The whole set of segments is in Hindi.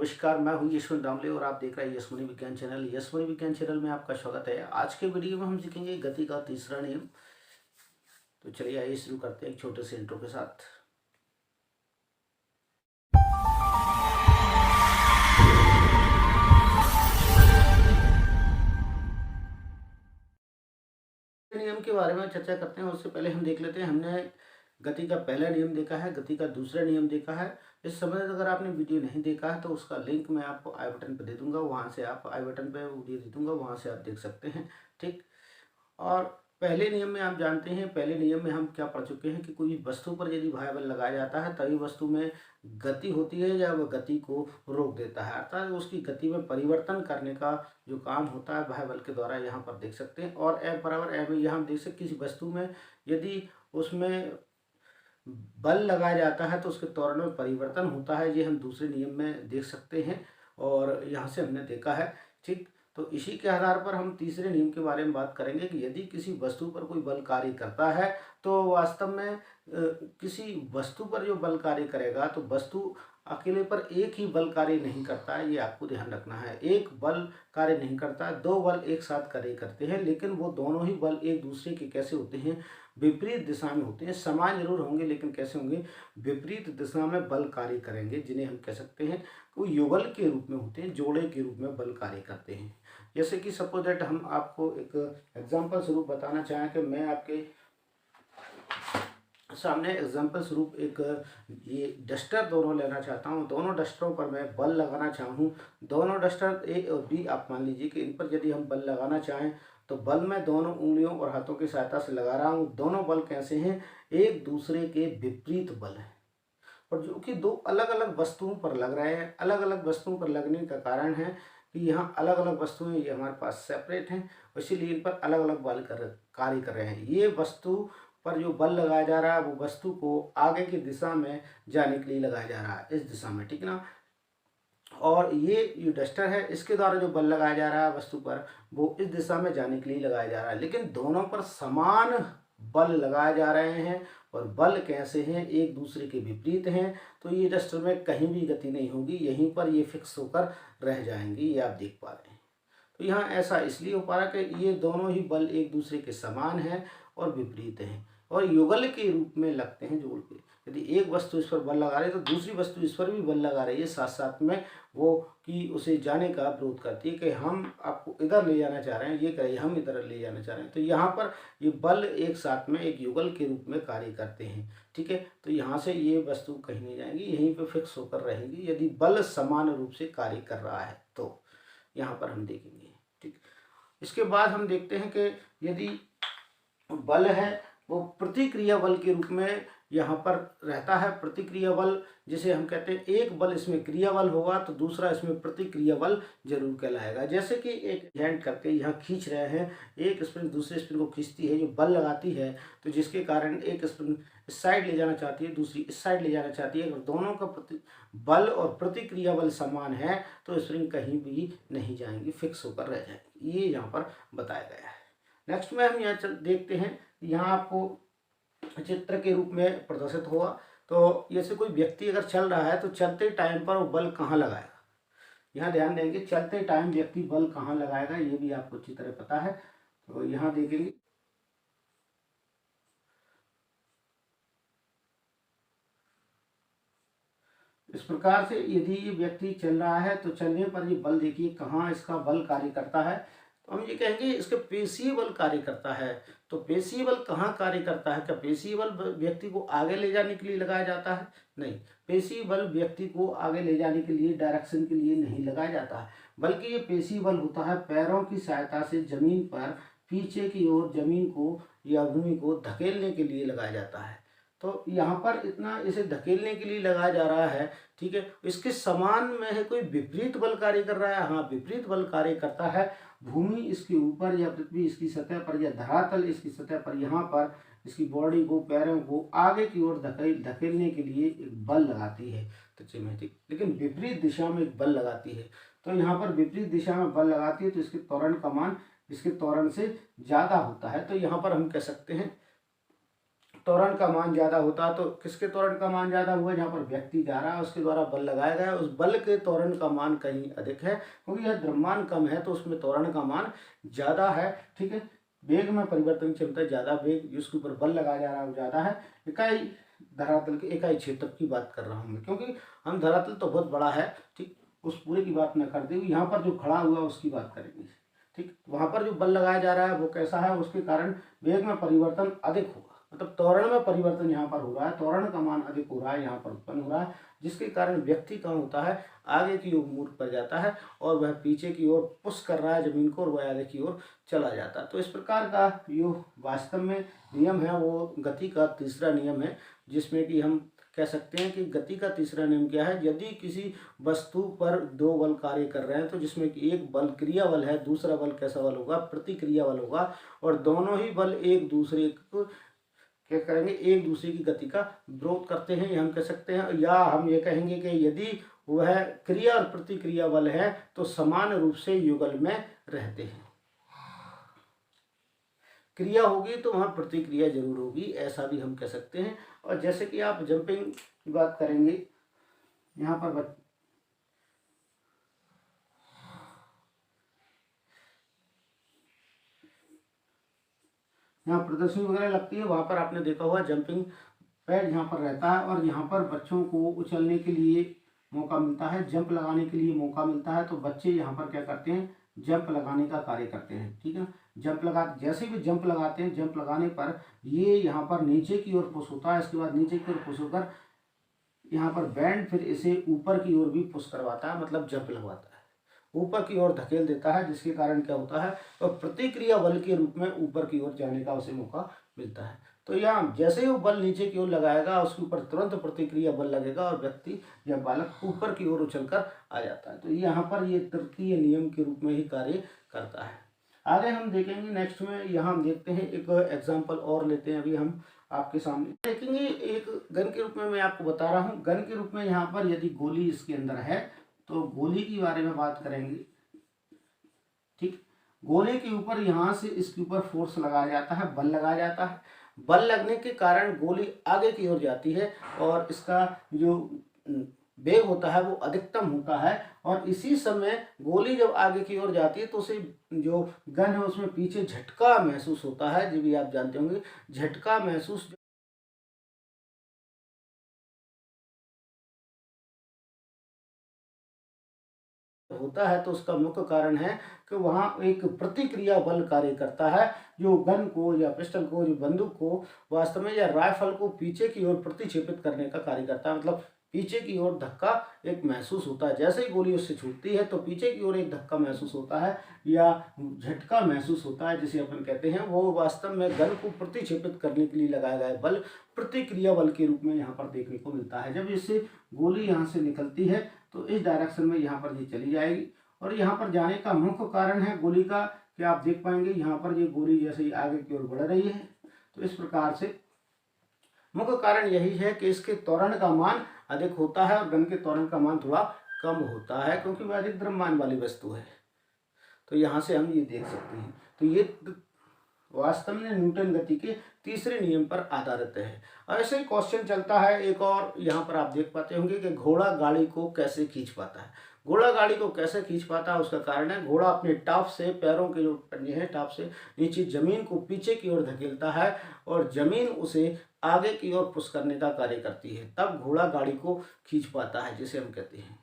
नमस्कार, मैं हूँ यशवंत दामले और आप देख रहे हैं यशमुनि विज्ञान चैनल। यशमुनि विज्ञान चैनल में आपका स्वागत है। आज के वीडियो में हम सीखेंगे गति का तीसरा नियम। तो चलिए आइए शुरू करते हैं एक छोटे से इंट्रो के साथ। नियम के बारे में चर्चा करते हैं। उससे पहले हम देख लेते हैं, हमने गति का पहला नियम देखा है, गति का दूसरा नियम देखा है। इस समय अगर आपने वीडियो नहीं देखा है तो उसका लिंक मैं आपको आई बटन पर दे दूंगा, वहां से आप आई बटन पर वीडियो दे दूंगा, वहां से आप देख सकते हैं। ठीक। और पहले नियम में आप जानते हैं, पहले नियम में हम क्या पढ़ चुके हैं कि कोई वस्तु पर यदि भार बल लगाया जाता है तभी वस्तु में गति होती है या वह गति को रोक देता है, अर्थात उसकी गति में परिवर्तन करने का जो काम होता है भार बल के द्वारा यहाँ पर देख सकते हैं। और F बराबर M, यहाँ हम देख सकते हैं किसी वस्तु में यदि उसमें बल लगाया जाता है तो उसके त्वरण में परिवर्तन होता है, ये हम दूसरे नियम में देख सकते हैं और यहाँ से हमने देखा है। ठीक। तो इसी के आधार पर हम तीसरे नियम के बारे में बात करेंगे कि यदि किसी वस्तु पर कोई बल कार्य करता है तो वास्तव में किसी वस्तु पर जो बल कार्य करेगा तो वस्तु अकेले पर एक ही बल कार्य नहीं करता है, ये आपको ध्यान रखना है। एक बल कार्य नहीं करता है, दो बल एक साथ कार्य करते हैं, लेकिन वो दोनों ही बल एक दूसरे के कैसे होते हैं, विपरीत दिशा में होते हैं। समान जरूर होंगे लेकिन कैसे होंगे, विपरीत दिशा में बल कार्य करेंगे, जिन्हें हम कह सकते हैं वो युगल के रूप में होते हैं, जोड़े के रूप में बल कार्य करते हैं। जैसे कि सपोज दैट हम आपको एक एग्जाम्पल स्वरूप बताना चाहें कि मैं आपके सामने एग्जाम्पल स्वरूप एक ये डस्टर दोनों लेना चाहता हूँ, दोनों डस्टरों पर मैं बल लगाना चाहूँ। दोनों डस्टर ए और बी आप मान लीजिए कि इन पर यदि हम बल लगाना चाहें तो बल मैं दोनों उंगलियों और हाथों की सहायता से लगा रहा हूँ। दोनों बल कैसे हैं, एक दूसरे के विपरीत बल हैं और जो कि दो अलग अलग वस्तुओं पर लग रहे हैं। अलग अलग वस्तुओं पर लगने का कारण है कि यहाँ अलग अलग वस्तुएं ये हमारे पास सेपरेट हैं, इसीलिए इन पर अलग अलग बल कार्य कर रहे हैं। ये वस्तु पर जो बल लगाया जा रहा है वो वस्तु को आगे की दिशा में जाने के लिए लगाया जा रहा है, इस दिशा में, ठीक ना। और ये डस्टर है, इसके द्वारा जो बल लगाया जा रहा है वस्तु पर वो इस दिशा में जाने के लिए लगाया जा रहा है, लेकिन दोनों पर समान बल लगाए जा रहे हैं और बल कैसे हैं, एक दूसरे के विपरीत हैं। तो ये डस्टर में कहीं भी गति नहीं होगी, यहीं पर ये फिक्स होकर रह जाएंगी, ये आप देख पा रहे हैं। तो यहाँ ऐसा इसलिए हो पा रहा है कि ये दोनों ही बल एक दूसरे के समान हैं और विपरीत हैं और युगल के रूप में लगते हैं, जोड़ के। यदि एक वस्तु इस पर बल लगा रही है तो दूसरी वस्तु इस पर भी बल लगा रही है, साथ साथ में वो कि उसे जाने का विरोध करती है कि हम आपको इधर ले जाना चाह रहे हैं, ये कहिए हम इधर ले जाना चाह रहे हैं। तो यहाँ पर ये बल एक साथ में एक युगल के रूप में कार्य करते हैं, ठीक है। तो यहाँ से ये वस्तु कहीं नहीं जाएंगी, यहीं पर फिक्स होकर रहेंगी यदि बल समान रूप से कार्य कर रहा है तो यहाँ पर हम देखेंगे। ठीक। इसके बाद हम देखते हैं कि यदि बल है वो प्रतिक्रिया बल के रूप में यहाँ पर रहता है। प्रतिक्रिया बल जिसे हम कहते हैं, एक बल इसमें क्रिया बल होगा तो दूसरा इसमें प्रतिक्रिया बल जरूर कहलाएगा। जैसे कि एक हैंड करके यहाँ खींच रहे हैं, एक स्प्रिंग दूसरे स्प्रिंग को खींचती है, जो बल लगाती है, तो जिसके कारण एक स्प्रिंग इस साइड ले जाना चाहती है, दूसरी इस साइड ले जाना चाहती है। अगर दोनों का बल और प्रतिक्रिया बल समान है तो स्प्रिंग कहीं भी नहीं जाएंगी, फिक्स होकर रह जाएंगी, ये यहाँ पर बताया गया है। नेक्स्ट में हम यहाँ देखते हैं, यहाँ आपको चित्र के रूप में प्रदर्शित होगा। तो जैसे कोई व्यक्ति अगर चल रहा है तो चलते टाइम पर वो बल कहाँ लगाएगा, यहाँ ध्यान देंगे, चलते टाइम व्यक्ति बल कहाँ लगाएगा ये भी आपको अच्छी तरह पता है। तो यहाँ देखेंगे इस प्रकार से, यदि ये व्यक्ति चल रहा है तो चलने पर ये बल देखिए कहाँ इसका बल कार्य करता है। तो हम ये कहेंगे इसके पेशीय बल कार्य करता है। तो पेशीय बल कहाँ कार्य करता है, क्या पेशीय बल व्यक्ति को आगे ले जाने के लिए लगाया जाता है? नहीं, पेशीय बल व्यक्ति को आगे ले जाने के लिए, डायरेक्शन के लिए नहीं लगाया जाता है, बल्कि ये पेशीय बल होता है पैरों की सहायता से जमीन पर पीछे की ओर जमीन को या भूमि को धकेलने के लिए लगाया जाता है। तो यहाँ पर इतना इसे धकेलने के लिए लगाया जा रहा है, ठीक है। इसके समान में है कोई विपरीत बल कार्य कर रहा है, हाँ विपरीत बल कार्य करता है। भूमि इसके ऊपर या पृथ्वी इसकी सतह पर या धरातल इसकी सतह पर, यहाँ पर इसकी बॉडी को, पैरों को आगे की ओर धकेलने के लिए एक बल लगाती है, तो चिमेटिक, लेकिन विपरीत दिशा में एक बल लगाती है। तो यहाँ पर विपरीत दिशा में बल लगाती है तो इसके त्वरण का मान इसके त्वरण से ज़्यादा होता है। तो यहाँ पर हम कह सकते हैं त्वरण का मान ज़्यादा होता है। तो किसके त्वरण का मान ज़्यादा हुआ, जहाँ पर व्यक्ति जा रहा है उसके द्वारा बल लगाया गया है, उस बल के त्वरण का मान कहीं अधिक है, क्योंकि यह द्रव्यमान कम है तो उसमें त्वरण का मान ज़्यादा है। ठीक है, वेग में परिवर्तन की क्षमता ज़्यादा, वेग जिसके ऊपर बल लगाया जा रहा है वो ज़्यादा है। इकाई धरातल के इकाई क्षेत्र की बात कर रहा हूँ मैं, क्योंकि हम धरातल तो बहुत बड़ा है, ठीक, उस पूरे की बात न करते हुए यहाँ पर जो खड़ा हुआ उसकी बात करेंगे। ठीक, वहाँ पर जो बल लगाया जा रहा है वो कैसा है, उसके कारण वेग में परिवर्तन अधिक होगा, मतलब त्वरण में परिवर्तन यहाँ पर हो रहा है, त्वरण का मान अधिक हो रहा है, यहाँ पर उत्पन्न हो रहा है, जिसके कारण व्यक्ति कहाँ होता है, आगे की ओर मुड़ पर जाता है और वह पीछे की ओर पुश कर रहा है जमीन को और वह आगे की ओर चला जाता है। तो इस प्रकार का जो वास्तव में नियम है वो गति का तीसरा नियम है, जिसमें कि हम कह सकते हैं कि गति का तीसरा नियम क्या है, यदि किसी वस्तु पर दो बल कार्य कर रहे हैं तो जिसमें कि एक बल क्रिया बल है, दूसरा बल कैसा बल होगा, प्रतिक्रिया बल होगा, और दोनों ही बल एक दूसरे को क्या करेंगे, एक दूसरे की गति का विरोध करते हैं, ये हम कह सकते हैं। या हम ये कहेंगे कि यदि वह क्रिया और प्रतिक्रिया बल है तो समान रूप से युगल में रहते हैं। क्रिया होगी तो वहाँ प्रतिक्रिया जरूर होगी, ऐसा भी हम कह सकते हैं। और जैसे कि आप जंपिंग की बात करेंगे, यहाँ पर यहाँ प्रदर्शनी वगैरह लगती है, वहाँ पर आपने देखा हुआ जंपिंग पैड यहाँ पर रहता है और यहाँ पर बच्चों को उछलने के लिए मौका मिलता है, जंप लगाने के लिए मौका मिलता है। तो बच्चे यहाँ पर क्या करते हैं, जंप लगाने का कार्य करते हैं। ठीक है, जंप लगा, जैसे भी जंप लगाते हैं, जंप लगाने पर ये यहाँ पर नीचे की ओर पुश होता है, इसके बाद नीचे की ओर पुश होकर यहाँ पर बैंड फिर इसे ऊपर की ओर भी पुश करवाता है, मतलब जंप लगवाता है, ऊपर की ओर धकेल देता है, जिसके कारण क्या होता है, तो प्रतिक्रिया बल के रूप में ऊपर की ओर जाने का उसे मौका मिलता है। तो यहाँ जैसे ही वो बल नीचे की ओर लगाएगा उसके ऊपर तुरंत प्रतिक्रिया बल लगेगा और व्यक्ति या बालक ऊपर की ओर उछलकर आ जाता है। तो यहाँ पर ये तृतीय नियम के रूप में ही कार्य करता है। आगे हम देखेंगे नेक्स्ट में, यहाँ हम देखते हैं एक एग्जाम्पल और लेते हैं। अभी हम आपके सामने देखेंगे एक गन के रूप में, मैं आपको बता रहा हूँ गन के रूप में। यहाँ पर यदि गोली इसके अंदर है तो गोली के बारे में बात करेंगे। ठीक, गोले के ऊपर यहाँ से इसके ऊपर फोर्स लगाया जाता है, बल लगाया जाता है। बल लगने के कारण गोली आगे की ओर जाती है और इसका जो वेग होता है वो अधिकतम होता है। और इसी समय गोली जब आगे की ओर जाती है तो उसे जो गन है उसमें पीछे झटका महसूस होता है, जो भी आप जानते होंगे, झटका महसूस होता है। तो उसका मुख्य कारण है कि वहाँ एक प्रतिक्रिया बल कार्य करता है, जो गन को या पिस्टल को, जो बंदूक को वास्तव में या राइफल को पीछे की ओर प्रतिक्षेपित करने का कार्य करता है। मतलब पीछे की ओर धक्का एक महसूस होता है, जैसे ही गोली उससे छूटती है तो पीछे की ओर एक धक्का महसूस होता है या झटका महसूस होता है, जिसे अपन कहते हैं। वो वास्तव में गन को प्रतिक्षेपित करने के लिए लगाया गया बल प्रतिक्रिया बल के रूप में यहाँ पर देखने को मिलता है। जब इससे गोली यहाँ से निकलती है तो इस डायरेक्शन में यहाँ पर ये चली जाएगी, और यहाँ पर जाने का मुख्य कारण है गोली का, कि आप देख पाएंगे यहाँ पर ये गोली जैसे ही आगे की ओर बढ़ रही है। तो इस प्रकार से मुख्य कारण यही है कि इसके त्वरण का मान अधिक होता है और गन के त्वरण का मान थोड़ा कम होता है, क्योंकि वह अधिक द्रव्यमान वाली वस्तु है। तो यहाँ से हम ये देख सकते हैं। तो ये वास्तव में न्यूटन गति के तीसरे नियम पर आधारित है। ऐसे ही क्वेश्चन चलता है एक और, यहाँ पर आप देख पाते होंगे कि घोड़ा गाड़ी को कैसे खींच पाता है। घोड़ा गाड़ी को कैसे खींच पाता है, उसका कारण है घोड़ा अपने टाप से, पैरों के जो पंजे हैं टाप से नीचे जमीन को पीछे की ओर धकेलता है और जमीन उसे आगे की ओर पुश करने का कार्य करती है, तब घोड़ा गाड़ी को खींच पाता है, जिसे हम कहते हैं।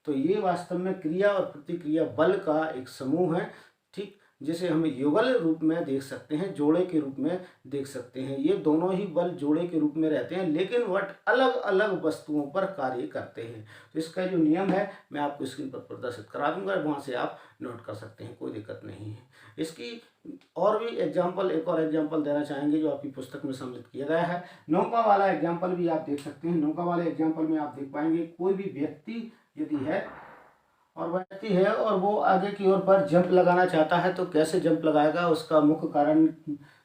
तो ये वास्तव में क्रिया और प्रतिक्रिया बल का एक समूह है। ठीक, जिसे हम युगल रूप में देख सकते हैं, जोड़े के रूप में देख सकते हैं। ये दोनों ही बल जोड़े के रूप में रहते हैं, लेकिन वट अलग अलग वस्तुओं पर कार्य करते हैं। तो इसका जो नियम है मैं आपको स्क्रीन पर प्रदर्शित करा दूंगा, वहाँ से आप नोट कर सकते हैं, कोई दिक्कत नहीं है। इसकी और भी एग्जाम्पल, एक और एग्जाम्पल देना चाहेंगे जो आपकी पुस्तक में सम्मिलित किया गया है। नौका वाला एग्जाम्पल भी आप देख सकते हैं। नौका वाले एग्जाम्पल में आप देख पाएंगे कोई भी व्यक्ति यदि है और व्यक्ति है और वो आगे की ओर पर जंप लगाना चाहता है, तो कैसे जंप लगाएगा, उसका मुख्य कारण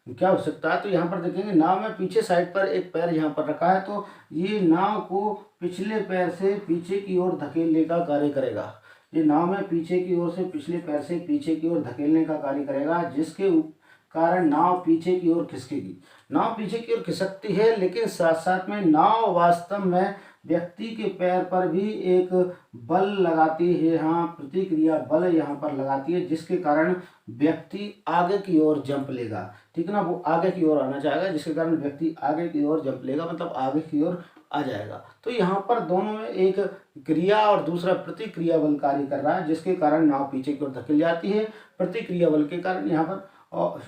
क्या हो सकता है। तो यहाँ पर देखेंगे नाव में पीछे साइड पर एक पैर यहाँ पर रखा है, तो ये नाव को पिछले पैर से पीछे की ओर धकेलने का कार्य करेगा। ये नाव में पीछे की ओर से पिछले पैर से पीछे की ओर धकेलने का कार्य करेगा, कारण नाव पीछे की ओर खिसकेगी। नाव पीछे की ओर खिसकती है, लेकिन साथ साथ में नाव वास्तव में व्यक्ति के पैर पर भी एक बल लगाती है, हाँ प्रतिक्रिया बल यहाँ पर लगाती है, जिसके कारण व्यक्ति आगे की ओर जंप लेगा। ठीक है ना, वो आगे की ओर आना चाहेगा, जिसके कारण व्यक्ति आगे की ओर जंप लेगा, मतलब आगे की ओर आ जाएगा। तो यहाँ पर दोनों में एक क्रिया और दूसरा प्रतिक्रिया बल कार्य कर रहा है, जिसके कारण नाव पीछे की ओर धकेल जाती है। प्रतिक्रिया बल के कारण यहाँ पर और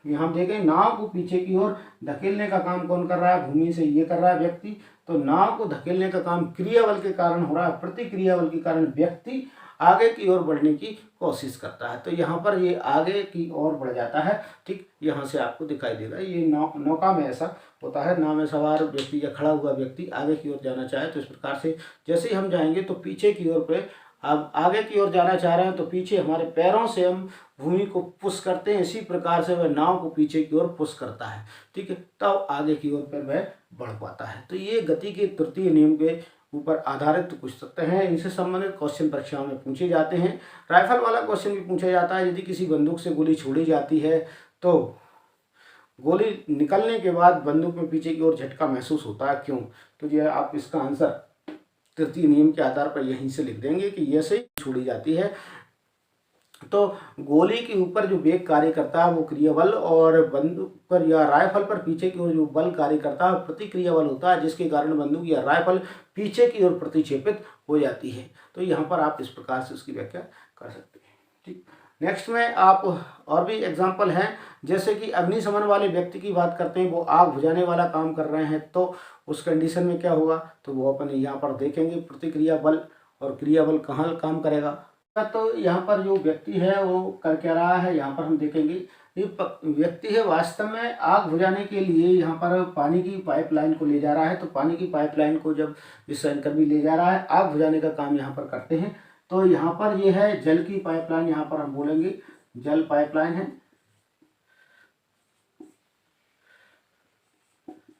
यहाँ हम देखें नाव को पीछे की ओर धकेलने का काम कौन कर रहा है, भूमि से ये कर रहा है व्यक्ति। तो नाव को धकेलने का काम क्रिया बल के कारण हो रहा है, प्रतिक्रिया बल के कारण व्यक्ति आगे की ओर बढ़ने की कोशिश करता है। तो यहाँ पर ये आगे की ओर बढ़ जाता है। ठीक, यहाँ से आपको दिखाई देगा ये नौका में ऐसा होता है। नाव में सवार व्यक्ति या खड़ा हुआ व्यक्ति आगे की ओर जाना चाहे तो इस प्रकार से जैसे ही हम जाएंगे तो पीछे की ओर पे, अब आगे की ओर जाना चाह रहे हैं तो पीछे हमारे पैरों से हम भूमि को पुश करते हैं, इसी प्रकार से वह नाव को पीछे की ओर पुश करता है। ठीक है, तब आगे की ओर पर वह बढ़ पाता है। तो ये गति के तृतीय नियम के ऊपर आधारित पूछ सकते हैं। इनसे संबंधित क्वेश्चन परीक्षाओं में पूछे जाते हैं। राइफल वाला क्वेश्चन भी पूछा जाता है। यदि किसी बंदूक से गोली छोड़ी जाती है तो गोली निकलने के बाद बंदूक में पीछे की ओर झटका महसूस होता है, क्यों? तो ये आप इसका आंसर तृतीय नियम के आधार पर यहीं से लिख देंगे कि ये से छोड़ी जाती है। तो गोली के ऊपर जो वेग कार्य करता है वो क्रिया बल, और बंदूक पर या राइफल पर पीछे की ओर जो बल कार्य करता है प्रतिक्रिया बल होता है, जिसके कारण बंदूक या राइफल पीछे की ओर प्रतिक्षेपित हो जाती है। तो यहाँ पर आप इस प्रकार से उसकी व्याख्या कर सकते हैं। ठीक, नेक्स्ट में आप और भी एग्जाम्पल हैं, जैसे कि अग्निशमन वाले व्यक्ति की बात करते हैं। वो आग बुझाने वाला काम कर रहे हैं, तो उस कंडीशन में क्या होगा, तो वो अपन यहाँ पर देखेंगे प्रतिक्रिया बल और क्रिया बल कहाँ काम करेगा। तो यहाँ पर जो व्यक्ति है वो कर क्या रहा है, यहाँ पर हम देखेंगे ये व्यक्ति है वास्तव में आग बुझाने के लिए यहाँ पर पानी की पाइपलाइन को ले जा रहा है। तो पानी की पाइपलाइन को जब इस एंकर भी ले जा रहा है, आग बुझाने का काम यहाँ पर करते हैं। तो यहाँ पर ये है जल की पाइपलाइन, यहाँ पर हम बोलेंगे जल पाइपलाइन है।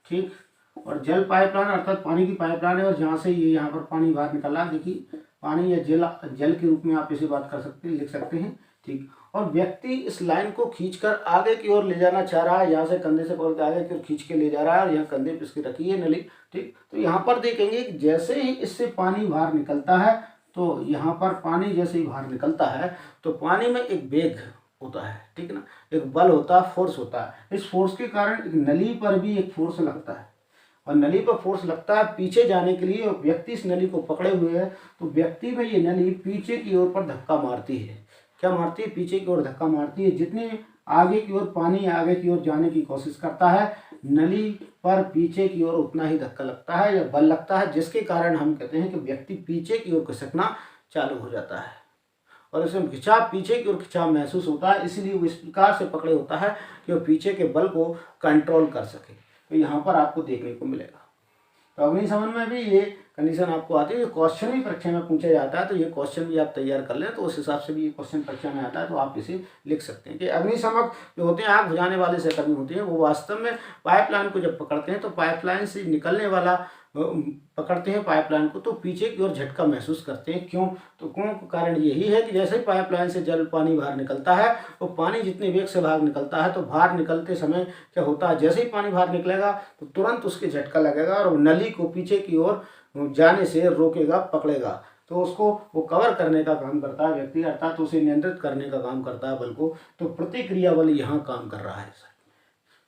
ठीक, और जल पाइपलाइन अर्थात पानी की पाइपलाइन है, और जहाँ से ये यहाँ पर पानी बाहर निकल रहा है, देखिए पानी या जल के रूप में आप इसे बात कर सकते हैं, लिख सकते हैं। ठीक, और व्यक्ति इस लाइन को खींचकर आगे की ओर ले जाना चाह रहा है, यहाँ से कंधे से पकड़ के आगे की ओर खींच के ले जा रहा है, और यहाँ कंधे पे इसकी रखी है नली। ठीक, तो यहाँ पर देखेंगे कि जैसे ही इससे पानी बाहर निकलता है, तो यहाँ पर पानी जैसे ही बाहर निकलता है तो पानी में एक वेग होता है, ठीक है ना, एक बल होता है, फोर्स होता है। इस फोर्स के कारण एक नली पर भी एक फोर्स लगता है, और नली पर फोर्स लगता है पीछे जाने के लिए, और व्यक्ति इस नली को पकड़े हुए है, तो व्यक्ति में ये नली पीछे की ओर पर धक्का मारती है। क्या मारती है? पीछे की ओर धक्का मारती है। जितनी आगे की ओर पानी आगे की ओर जाने की कोशिश करता है, नली पर पीछे की ओर उतना ही धक्का लगता है या बल लगता है, जिसके कारण हम कहते हैं कि व्यक्ति पीछे की ओर खिसकना चालू हो जाता है, और इसमें खिंचाव पीछे की ओर खिंचाव महसूस होता है। इसलिए वो इस प्रकार से पकड़े होता है कि वो पीछे के बल को कंट्रोल कर सके। तो यहाँ पर आपको देखने को मिलेगा। तो अग्निशमन में भी ये कंडीशन आपको आती है। क्वेश्चन भी परीक्षा में पूछा जाता है, तो ये क्वेश्चन भी आप तैयार कर लें, तो उस हिसाब से भी ये क्वेश्चन परीक्षा में आता है, तो आप इसे लिख सकते हैं कि अग्निशामक जो होते हैं, आग बुझाने वाले सहकर्मी होते हैं, वो वास्तव में पाइपलाइन को जब पकड़ते हैं तो पाइपलाइन से निकलने वाला पकड़ते हैं पाइपलाइन को, तो पीछे की ओर झटका महसूस करते हैं। क्यों? तो क्यों का कारण यही है कि जैसे ही पाइपलाइन से जल पानी बाहर निकलता है, वो पानी जितने वेग से बाहर निकलता है, तो बाहर निकलते समय क्या होता है, जैसे ही पानी बाहर निकलेगा तो तुरंत उसके झटका लगेगा, और नली को पीछे की ओर जाने से रोकेगा, पकड़ेगा। तो उसको वो कवर करने का काम करता है व्यक्ति, अर्थात उसे नियंत्रित करने का काम करता है बल को। तो प्रतिक्रिया बल यहाँ काम कर रहा है।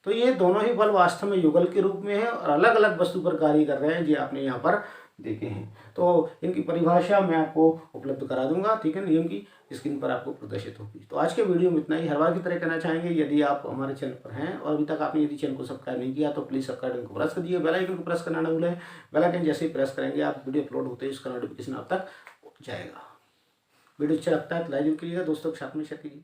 तो ये दोनों ही बल वास्तव में युगल के रूप में है और अलग अलग वस्तु पर कार्य कर रहे हैं, जो आपने यहाँ पर देखे हैं। तो इनकी परिभाषा मैं आपको उपलब्ध करा दूंगा, ठीक है, नियम की स्क्रीन पर आपको प्रदर्शित होगी। तो आज के वीडियो में इतना ही। हर बार की तरह कहना चाहेंगे, यदि आप हमारे चैनल पर हैं और अभी तक आपने यदि चैनल को सब्सक्राइब नहीं किया तो प्लीज़ सब्सक्राइब को प्रेस कर दिए, बेल आइकन को प्रेस करना ना भूलें। बेल आइकन जैसे ही प्रेस करेंगे आप वीडियो अपलोड होते हैं उसका नोटिफिकेशन आप तक जाएगा। वीडियो अच्छा लगता है तो लाइक जरूर कीजिएगा, दोस्तों के साथ में शेयर कीजिए।